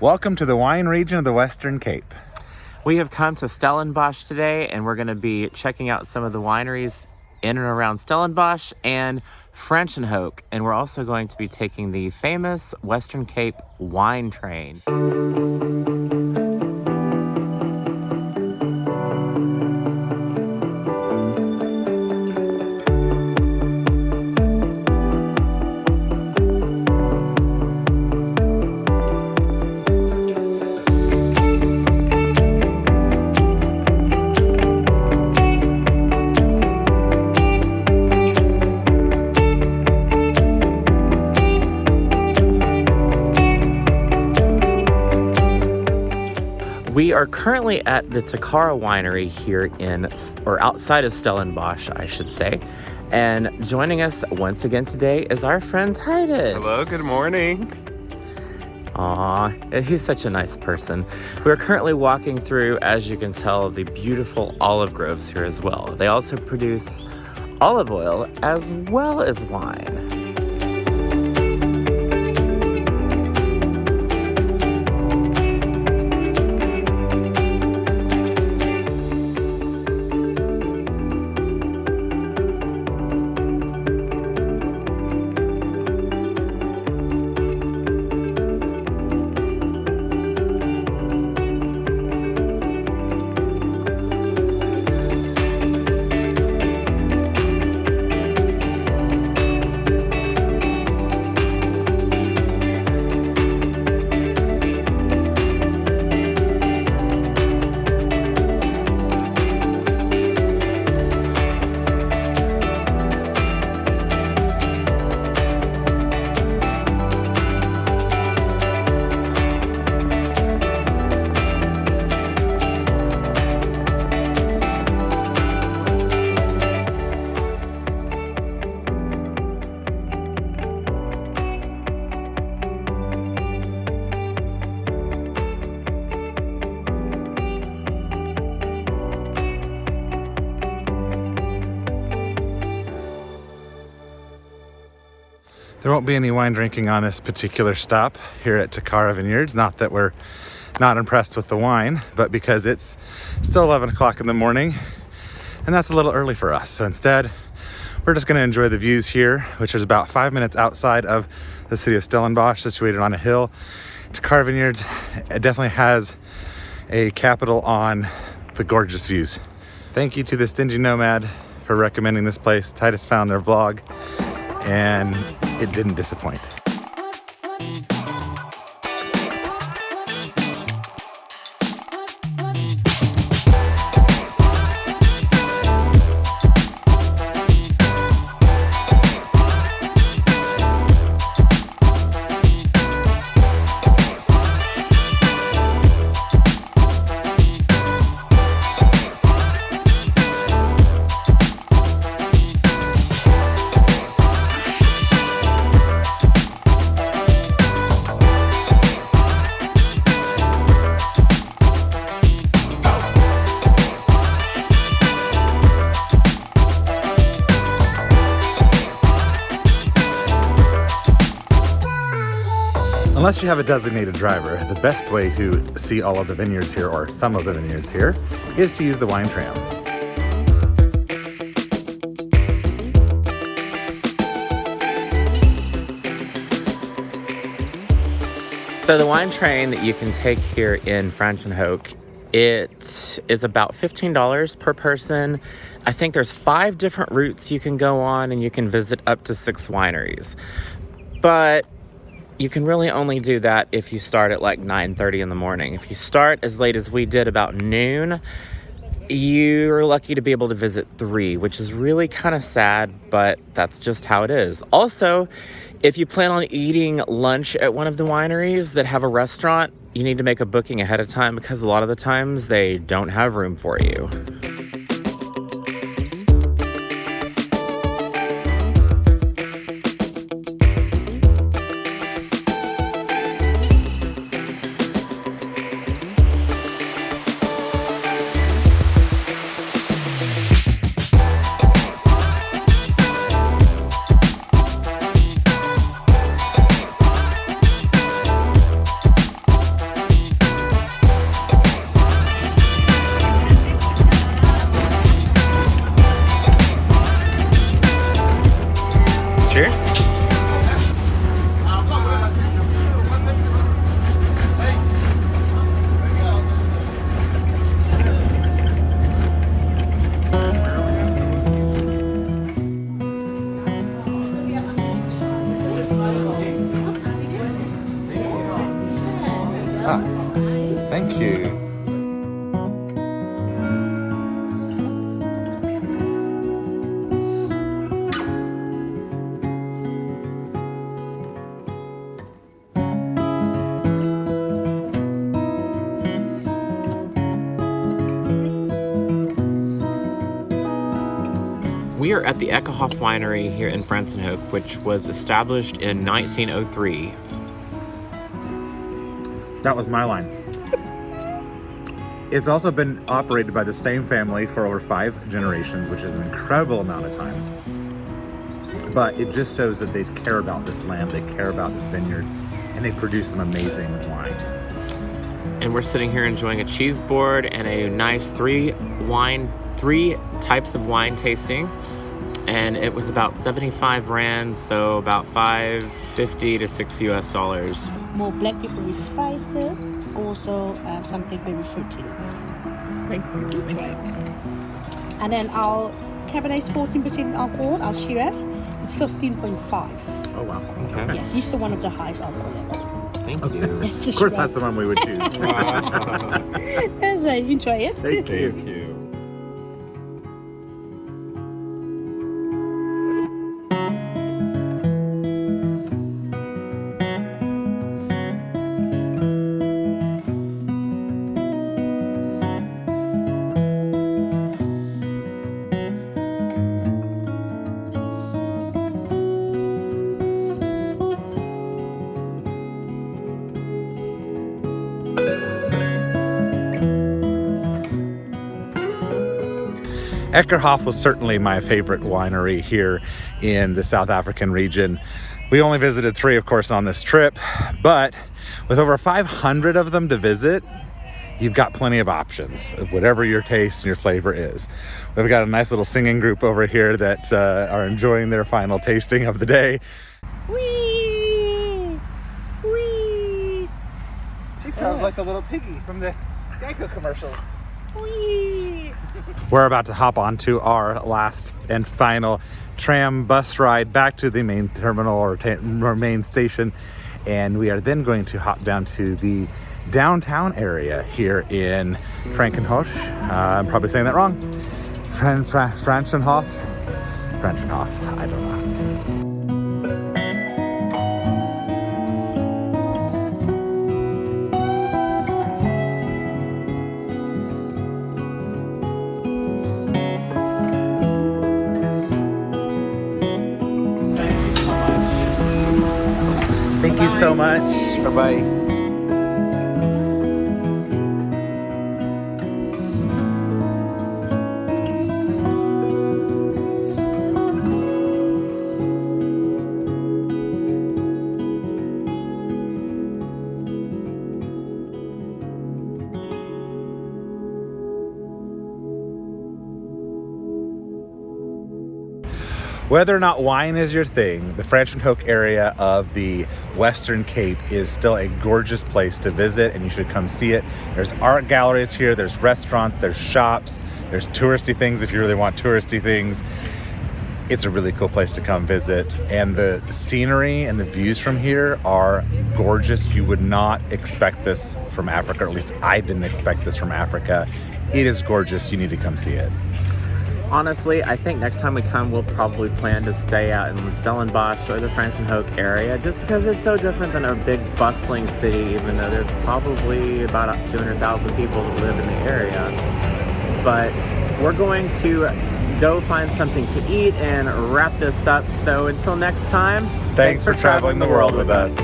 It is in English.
Welcome to the wine region of the Western Cape. We have come to Stellenbosch today, and we're going to be checking out some of the wineries in and around Stellenbosch and Franschhoek, and we're also going to be taking the famous Western Cape wine train. We are currently at the Takara Winery here outside of Stellenbosch, I should say. And joining us once again today is our friend Titus. Hello, good morning. Aw, he's such a nice person. We're currently walking through, as you can tell, the beautiful olive groves here as well. They also produce olive oil as well as wine. There won't be any wine drinking on this particular stop here at Takara Vineyards. Not that we're not impressed with the wine, but because it's still 11 o'clock in the morning, and that's a little early for us. So instead, we're just gonna enjoy the views here, which is about 5 minutes outside of the city of Stellenbosch, situated on a hill. Takara Vineyards, it definitely has a capital on the gorgeous views. Thank you to the Stingy Nomad for recommending this place. Titus found their vlog, and it didn't disappoint. Unless you have a designated driver, the best way to see all of the vineyards here, or some of the vineyards here, is to use the wine tram. So the wine train that you can take here in Franschhoek, it is about $15 per person. I think there's 5 different routes you can go on, and you can visit up to 6 wineries. But you can really only do that if you start at like 9:30 in the morning. If you start as late as we did, about noon, you're lucky to be able to visit 3, which is really kind of sad, but that's just how it is. Also, if you plan on eating lunch at one of the wineries that have a restaurant, you need to make a booking ahead of time, because a lot of the times they don't have room for you. Ah, thank you. We are at the Eerhoff Winery here in Franschhoek, which was established in 1903. That was my line. It's also been operated by the same family for over 5 generations, which is an incredible amount of time. But it just shows that they care about this land, they care about this vineyard, and they produce some amazing wines. And we're sitting here enjoying a cheese board and a nice 3 types of wine tasting. And it was about 75 rand, so about $5.50 to $6 US. More black pepper with spices, also some blackberry fruitiness. Thank you. Try it. And then our Cabernet is 14% alcohol, our Shiraz is 15.5. Oh wow. Okay. Yes, he's the one of the highest alcohol level. Thank you. Of course, that's the one we would choose. So enjoy it. Thank you. Eerhoff was certainly my favorite winery here in the South African region. We only visited 3, of course, on this trip, but with over 500 of them to visit, you've got plenty of options of whatever your taste and your flavor is. We've got a nice little singing group over here that are enjoying their final tasting of the day. Wee! Wee! She sounds like the little piggy from the Geico commercials. Wee! We're about to hop onto our last and final tram bus ride back to the main terminal or main station, and we are then going to hop down to the downtown area here in Franschhoek. I'm probably saying that wrong. Franschhoek, I don't know. Thank you so much. Bye-bye. Whether or not wine is your thing, the Franschhoek area of the Western Cape is still a gorgeous place to visit, and you should come see it. There's art galleries here, there's restaurants, there's shops, there's touristy things if you really want touristy things. It's a really cool place to come visit, and the scenery and the views from here are gorgeous. You would not expect this from Africa, or at least I didn't expect this from Africa. It is gorgeous. You need to come see it. Honestly, I think next time we come, we'll probably plan to stay out in Stellenbosch or the Franschhoek area, just because it's so different than a big bustling city, even though there's probably about 200,000 people that live in the area. But we're going to go find something to eat and wrap this up. So until next time, Thanks for traveling the world with us.